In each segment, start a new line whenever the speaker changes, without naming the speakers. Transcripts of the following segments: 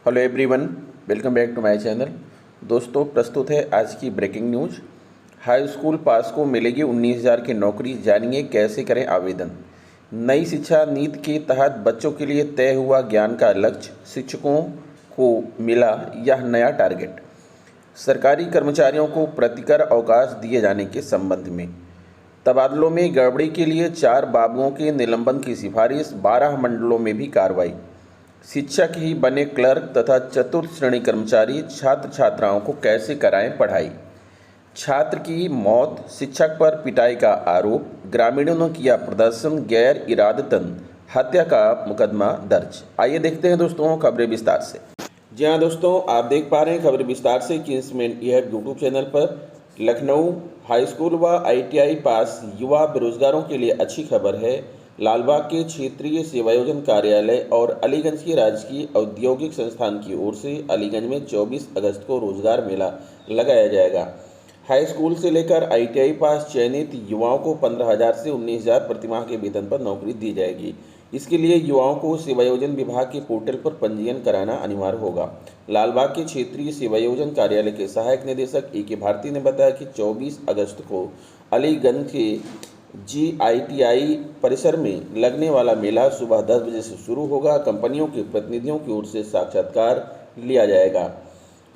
Hello everyone, welcome back to my channel. दोस्तों, प्रस्तुत है आज की breaking news. High school pass को मिलेगी 19,000 की नौकरी, जानिए कैसे करें आवेदन। नई शिक्षा नीति के तहत बच्चों के लिए तय हुआ ज्ञान का लक्ष्य, शिक्षकों को मिला यह नया टारगेट। सरकारी कर्मचारियों को प्रतिकर अवकाश दिए जाने के संबंध में तबादलों में गड़बड़ी के लिए 4 बाबुओं के निलंबन की सिफारिश, 12 मंडलों में भी कार्रवाई। शिक्षक ही बने क्लर्क तथा चतुर्थ श्रेणी कर्मचारी, छात्र छात्राओं को कैसे कराएं पढ़ाई। छात्र की मौत, शिक्षक पर पिटाई का आरोप, ग्रामीणों ने किया प्रदर्शन, गैर इरादतन हत्या का मुकदमा दर्ज। आइए देखते हैं दोस्तों खबरें विस्तार से। जी हाँ दोस्तों, आप देख पा रहे हैं खबरें विस्तार से किंग्स में यह यूट्यूब चैनल पर। लखनऊ हाई स्कूल व ITI पास युवा बेरोजगारों के लिए अच्छी खबर है। लालबाग के क्षेत्रीय सेवायोजन कार्यालय और अलीगंज के राजकीय औद्योगिक संस्थान की ओर से अलीगंज में 24 अगस्त को रोजगार मेला लगाया जाएगा। हाई स्कूल से लेकर ITI पास चयनित युवाओं को 15,000 से 19,000 प्रतिमाह के वेतन पर नौकरी दी जाएगी। इसके लिए युवाओं को सेवायोजन विभाग के पोर्टल पर पंजीयन कराना अनिवार्य होगा। लालबाग के क्षेत्रीय सेवायोजन कार्यालय के सहायक निदेशक AK भारती ने बताया कि 24 अगस्त को अलीगंज के GITI परिसर में लगने वाला मेला सुबह 10 बजे से शुरू होगा। कंपनियों के प्रतिनिधियों की ओर से साक्षात्कार लिया जाएगा।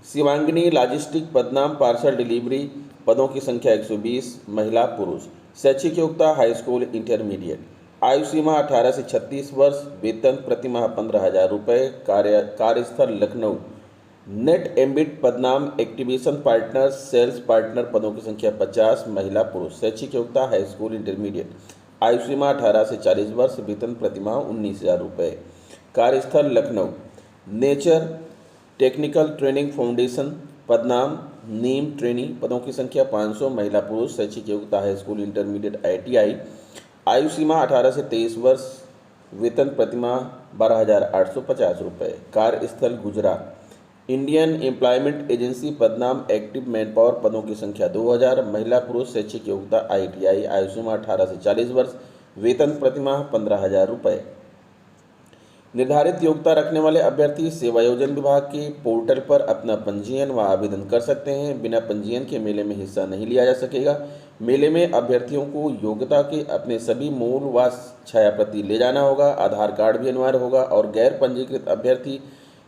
शिवांगिनी लॉजिस्टिक पदनाम पार्सल डिलीवरी, पदों की संख्या 120, महिला पुरुष। शैक्षिक योग्यता हाई स्कूल इंटरमीडिएट। आयु सीमा 18 से 36 वर्ष। वेतन प्रतिमाह 15,000 रुपये। कार्यस्थल लखनऊ। नेट एम्बिट पदनाम एक्टिवेशन पार्टनर, सेल्स पार्टनर, पदों की संख्या 50, महिला पुरुष। शैक्षिक योग्यता हाई स्कूल इंटरमीडिएट। आयु सीमा 18 से 40 वर्ष। वेतन प्रतिमाह 19,000 रुपये। कार्यस्थल Lucknow. Nature technical training foundation, पदनाम नीम ट्रेनी, पदों की संख्या 500, महिला पुरुष। शैक्षिक योग्यता हाई स्कूल इंटरमीडिएट ITI। आयु सीमा 18 से 23 वर्ष। वेतन प्रतिमाह 12,850 रुपये। कार्यस्थल गुजरात। इंडियन एम्प्लॉयमेंट एजेंसी, पदनाम एक्टिव मैन पावर, पदों की संख्या 2,000, महिला पुरुष। शैक्षिक योग्यता ITI। आयु सीमा 18 से 40 वर्ष। वेतन प्रतिमाह 15,000 रुपये। निर्धारित योग्यता रखने वाले अभ्यर्थी सेवायोजन विभाग के पोर्टल पर अपना पंजीयन व आवेदन कर सकते हैं। बिना पंजीयन के मेले में हिस्सा नहीं लिया जा सकेगा। मेले में अभ्यर्थियों को योग्यता के अपने सभी मूल व छायाप्रति ले जाना होगा। आधार कार्ड भी अनिवार्य होगा और गैर पंजीकृत अभ्यर्थी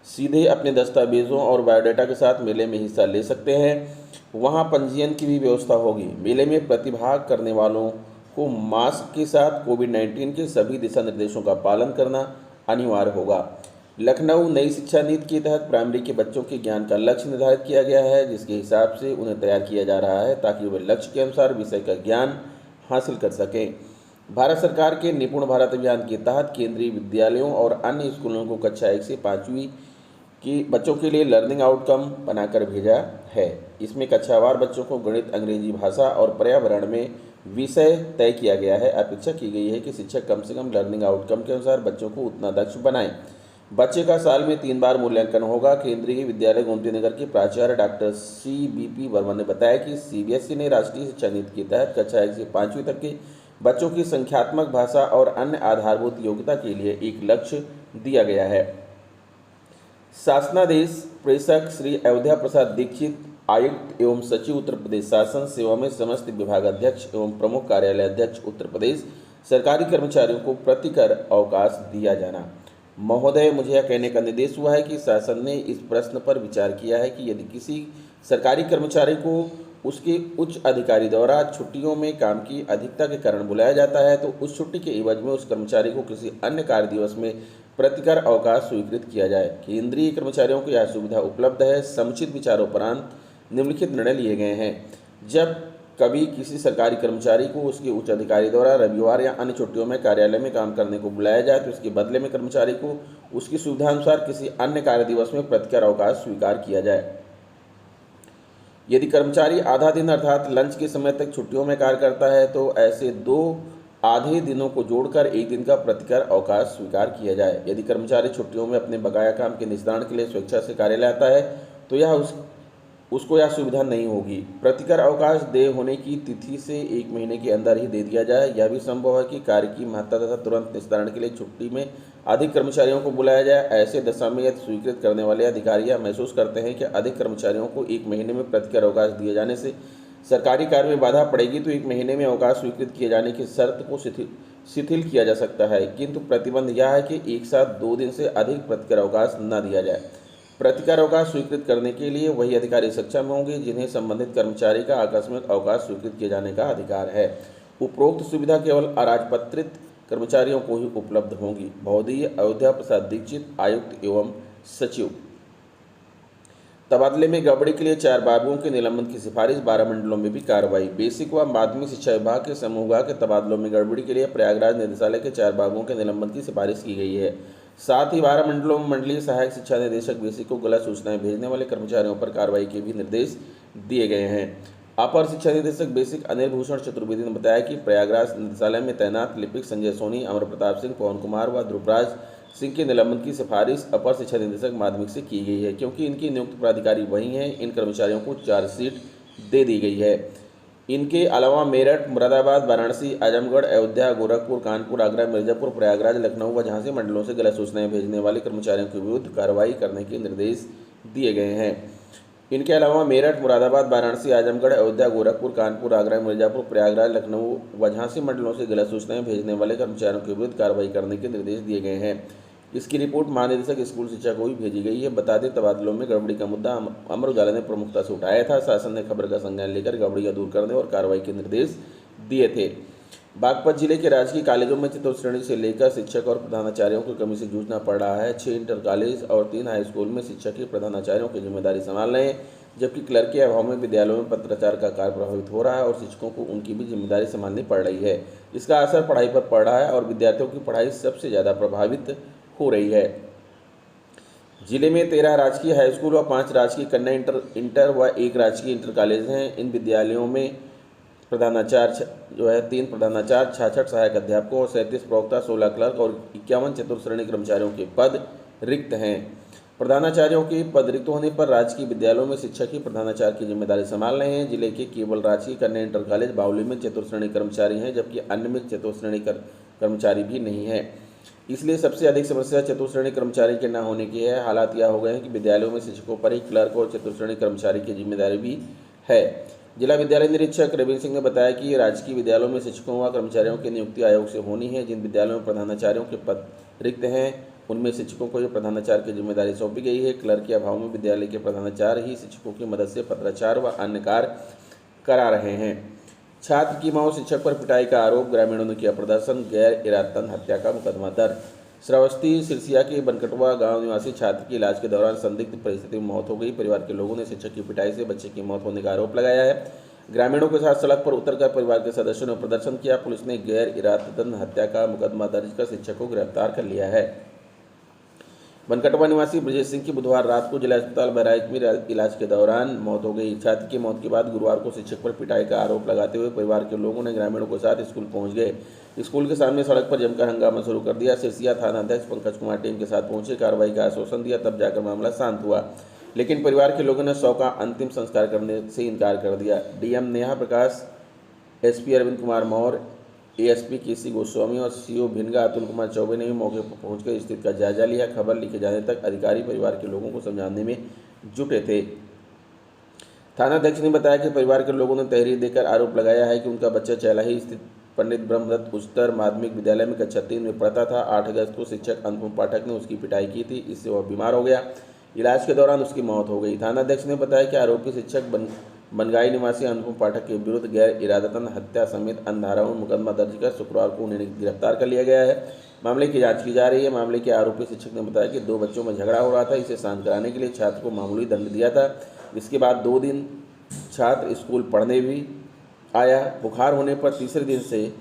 सीधे अपने दस्तावेजों और बायोडाटा के साथ मेले में हिस्सा ले सकते हैं। वहां पंजीयन की भी व्यवस्था होगी। मेले में प्रतिभाग करने वालों को मास्क के साथ कोविड-19 के सभी दिशा निर्देशों का पालन करना अनिवार्य होगा। लखनऊ नई शिक्षा नीति के तहत प्राइमरी के बच्चों के ज्ञान का लक्ष्य निर्धारित किया गया है, जिसके हिसाब से उन्हें तैयार किया जा रहा है ताकि वे लक्ष्य के अनुसार विषय का ज्ञान हासिल कर सकें। भारत सरकार के निपुण भारत अभियान के तहत केंद्रीय विद्यालयों और अन्य स्कूलों को कक्षा 1 से 5वीं की बच्चों के लिए लर्निंग आउटकम बनाकर भेजा है। इसमें कक्षावार बच्चों को गणित, अंग्रेजी भाषा और पर्यावरण में विषय तय किया गया है। अपेक्षा की गई है कि शिक्षक कम से कम लर्निंग आउटकम के अनुसार बच्चों को उतना दक्ष बनाएं। बच्चे का साल में 3 बार मूल्यांकन होगा। केंद्रीय विद्यालय गोमती नगर के प्राचार्य डॉक्टर CBP वर्मा ने बताया कि CBSE ने राष्ट्रीय शिक्षा नीति के तहत कक्षा 1 से 5वीं तक के बच्चों की संख्यात्मक, भाषा और अन्य आधारभूत योग्यता के लिए एक लक्ष्य दिया गया है। शासनादेश प्रेषक श्री अयोध्या प्रसाद दीक्षित, आयुक्त एवं सचिव उत्तर प्रदेश शासन सेवा में समस्त विभागाध्यक्ष एवं प्रमुख कार्यालय अध्यक्ष उत्तर प्रदेश, सरकारी कर्मचारियों को प्रतिकर अवकाश दिया जाना। महोदय, मुझे यह कहने का निर्देश हुआ है कि शासन ने इस प्रश्न पर विचार किया है कि यदि किसी सरकारी कर्मचारी को उसके उच्च अधिकारी द्वारा छुट्टियों में काम की अधिकता के कारण बुलाया जाता है तो उस छुट्टी के एवज में उस कर्मचारी को किसी अन्य कार्य दिवस में प्रतिकर अवकाश स्वीकृत किया जाए। केंद्रीय कर्मचारियों को यह सुविधा उपलब्ध है। समुचित विचारोपरांत निम्नलिखित निर्णय लिए गए हैं। जब कभी किसी सरकारी कर्मचारी को उसके उच्च अधिकारी द्वारा रविवार या अन्य छुट्टियों में कार्यालय में काम करने को बुलाया जाए तो इसके बदले में कर्मचारी को उसकी सुविधानुसार किसी अन्य कार्य दिवस में प्रतिकर अवकाश स्वीकार किया जाए। यदि कर्मचारी आधा दिन अर्थात लंच के समय तक छुट्टियों में कार्य करता है तो ऐसे 2 आधे दिनों को जोड़कर 1 दिन का प्रतिकर अवकाश स्वीकार किया जाए। यदि कर्मचारी छुट्टियों में अपने बकाया काम के निस्तारण के लिए स्वेच्छा से कार्यालय आता है तो उसको यह सुविधा नहीं होगी। प्रतिकर अवकाश देय होने की तिथि से 1 महीने के अंदर ही दे दिया जाए। यह भी संभव है कि कार्य की महत्ता तथा तुरंत निस्तारण के लिए छुट्टी में अधिक कर्मचारियों को बुलाया जाए। ऐसे दशा में यदि स्वीकृत करने वाले अधिकारियां महसूस करते हैं कि अधिक कर्मचारियों को 1 महीने में प्रतिकर अवकाश दिए जाने से सरकारी कार्य में बाधा पड़ेगी तो 1 महीने में अवकाश स्वीकृत किए जाने की शर्त को शिथिल किया जा सकता है, किंतु प्रतिबंध यह है कि एक साथ 2 दिन से अधिक प्रतिकर अवकाश न दिया जाए। प्रतिकर अवकाश स्वीकृत करने के लिए वही अधिकारी सक्षम होंगे जिन्हें संबंधित कर्मचारी का आकस्मिक अवकाश स्वीकृत किए जाने का अधिकार है। उपरोक्त सुविधा केवल अराजपत्रित कर्मचारियों को ही उपलब्ध होंगी। महोदय अयोध्या प्रसाद दीक्षित, आयुक्त एवं सचिव। तबादले में गड़बड़ी के लिए 4 बाबुओं के निलंबन की सिफारिश, 12 मंडलों में भी कार्रवाई। बेसिक व माध्यमिक शिक्षा विभाग के समूहगा के तबादलों में गड़बड़ी के लिए प्रयागराज निदेशालय के 4 बाबुओं के निलंबन की सिफारिश की गई है। साथ ही 12 मंडलों में मंडलीय सहायक शिक्षा निदेशक बेसिक को गलत सूचनाएं भेजने वाले कर्मचारियों पर कार्रवाई के भी निर्देश दिए गए हैं। अपर शिक्षा निदेशक बेसिक अनिल भूषण चतुर्वेदी ने बताया कि प्रयागराज निदेशालय में तैनात लिपिक संजय सोनी, अमर प्रताप सिंह, पवन कुमार व ध्रुवराज सिंह के निलंबन की सिफारिश अपर शिक्षा निदेशक माध्यमिक से की गई है, क्योंकि इनकी नियुक्त प्राधिकारी वही हैं। इन कर्मचारियों को चार्जशीट दे दी गई है। इनके अलावा मेरठ, मुरादाबाद, वाराणसी, आजमगढ़, अयोध्या, गोरखपुर, कानपुर, आगरा, मिर्जापुर, प्रयागराज, लखनऊ व झांसी मंडलों से गलत सूचनाएं भेजने वाले कर्मचारियों के विरुद्ध कार्रवाई करने के निर्देश दिए गए हैं। इनके अलावा मेरठ, मुरादाबाद, वाराणसी, आजमगढ़, अयोध्या, गोरखपुर, कानपुर, आगरा, मिर्जापुर, प्रयागराज, लखनऊ व झांसी मंडलों से गलत सूचनाएं भेजने वाले कर्मचारियों के विरुद्ध कार्रवाई करने के निर्देश दिए गए हैं। इसकी रिपोर्ट महानिदेशक स्कूल शिक्षा को भी भेजी गई है। बता दें, तबादलों में गड़बड़ी का मुद्दा अमर उजाला ने प्रमुखता से उठाया था। शासन ने खबर का संज्ञान लेकर गड़बड़ियां दूर करने और कार्रवाई के निर्देश दिए थे। बागपत जिले के राजकीय कॉलेजों में चतुर्थ श्रेणी से लेकर शिक्षक और प्रधानाचार्यों को कमी से जूझना पड़ रहा है। 6 इंटर कॉलेज और 3 हाई स्कूल में शिक्षक ही प्रधानाचार्यों की जिम्मेदारी संभाल रहे हैं, जबकि क्लर्क के अभाव में विद्यालयों में पत्राचार का कार्य प्रभावित हो रहा है और शिक्षकों को उनकी भी जिम्मेदारी संभालनी पड़ रही है। इसका असर पढ़ाई पर पड़ रहा है और विद्यार्थियों की पढ़ाई सबसे ज़्यादा प्रभावित हो रही है। जिले में 13 राजकीय हाई स्कूल व 5 राजकीय कन्या इंटर व 1 राजकीय इंटर कॉलेज हैं। इन विद्यालयों में प्रधानाचार्य 3 प्रधानाचार्य, 66 सहायक अध्यापकों और 37 प्रवक्ता, 16 क्लर्क और 51 चतुर्थ श्रेणी कर्मचारियों के पद रिक्त हैं। प्रधानाचार्यों के पद रिक्त होने पर राजकीय विद्यालयों में शिक्षक ही प्रधानाचार्य की जिम्मेदारी संभाल रहे हैं। जिले के केवल राजकीय कन्या इंटर कॉलेज बावली में चतुर्थ श्रेणी कर्मचारी हैं, जबकि अन्य में चतुर्थ श्रेणी कर्मचारी भी नहीं है। इसलिए सबसे अधिक समस्या चतुर्थ श्रेणी कर्मचारी के न होने की है। हालात यह हो गए हैं कि विद्यालयों में शिक्षकों पर ही क्लर्क और चतुर्थ श्रेणी कर्मचारी की जिम्मेदारी भी है। जिला विद्यालय निरीक्षक रविंद्र सिंह ने बताया कि राजकीय विद्यालयों में शिक्षकों व कर्मचारियों की नियुक्ति आयोग से होनी है। जिन विद्यालयों में प्रधानाचार्यों के पद रिक्त हैं उनमें शिक्षकों को प्रधानाचार्य की जिम्मेदारी सौंपी गई है। क्लर्क के अभाव में विद्यालय के प्रधानाचार्य ही शिक्षकों की मदद से पत्राचार व अन्य कार्य करा रहे हैं। छात्र की मां शिक्षक पर पिटाई का आरोप, ग्रामीणों ने किया प्रदर्शन, गैर इरादतन हत्या का मुकदमा दर्ज। श्रावस्ती सिरसिया के बनकटवा गांव निवासी छात्र की इलाज के दौरान संदिग्ध परिस्थिति में मौत हो गई। परिवार के लोगों ने शिक्षक की पिटाई से बच्चे की मौत होने का आरोप लगाया है। ग्रामीणों के साथ सड़क पर उतरकर परिवार के सदस्यों ने प्रदर्शन किया। पुलिस ने गैर इरादतन हत्या का मुकदमा दर्ज कर शिक्षक को गिरफ्तार कर लिया है। बनकटवा निवासी ब्रजेश सिंह की बुधवार रात को जिला अस्पताल बहराइच में इलाज के दौरान मौत हो गई। छात्र की मौत के बाद गुरुवार को शिक्षक पर पिटाई का आरोप लगाते हुए परिवार के लोगों ने ग्रामीणों के साथ स्कूल पहुंच गए। स्कूल के सामने सड़क पर जमकर हंगामा शुरू कर दिया। सिरसिया थाना अध्यक्ष पंकज कुमार टीम के साथ पहुंचे, कार्रवाई का आश्वासन दिया, तब जाकर मामला शांत हुआ। लेकिन परिवार के लोगों ने शव का अंतिम संस्कार करने से इनकार कर दिया। डीएम नेहा प्रकाश, एसपी अरविंद कुमार मौर्य, एएसपी केसी गोस्वामी और सीओ भिनगा अतुल कुमार चौबे ने भी मौके पर पहुंचकर स्थिति का जायजा लिया। खबर लिखे जाने तक अधिकारी परिवार के लोगों को समझाने में जुटे थे। थानाध्यक्ष ने बताया कि परिवार के लोगों ने तहरीर देकर आरोप लगाया है कि उनका बच्चा चैलाही स्थित पंडित ब्रह्मदत्त उच्चतर माध्यमिक विद्यालय में कक्षा 3 में पढ़ता था। 8 अगस्त को शिक्षक अनुपम पाठक ने उसकी पिटाई की थी। इससे वह बीमार हो गया। इलाज के दौरान उसकी मौत हो गई। थानाध्यक्ष ने बताया कि आरोपी शिक्षक बनगाई निवासी अनुपम पाठक के विरुद्ध गैर इरादतन हत्या समेत अन्य धाराओं में मुकदमा दर्ज कर शुक्रवार को उन्हें गिरफ्तार कर लिया गया है। मामले की जांच की जा रही है। मामले के आरोपी शिक्षक ने बताया कि 2 बच्चों में झगड़ा हो रहा था। इसे शांत कराने के लिए छात्र को मामूली दंड दिया था। इसके बाद 2 दिन छात्र स्कूल पढ़ने भी आया। बुखार होने पर तीसरे दिन से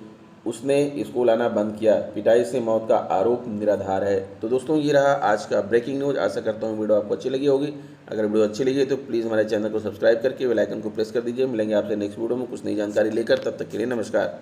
उसने स्कूल आना बंद किया। पिटाई से मौत का आरोप निराधार है। तो दोस्तों, ये रहा आज का ब्रेकिंग न्यूज़। आशा करता हूँ वीडियो आपको अच्छी लगी होगी। अगर वीडियो अच्छी लगी तो प्लीज़ हमारे चैनल को सब्सक्राइब करके बेल आइकन को प्रेस कर दीजिए। मिलेंगे आपसे नेक्स्ट वीडियो में कुछ नई जानकारी लेकर। तब तक के लिए नमस्कार।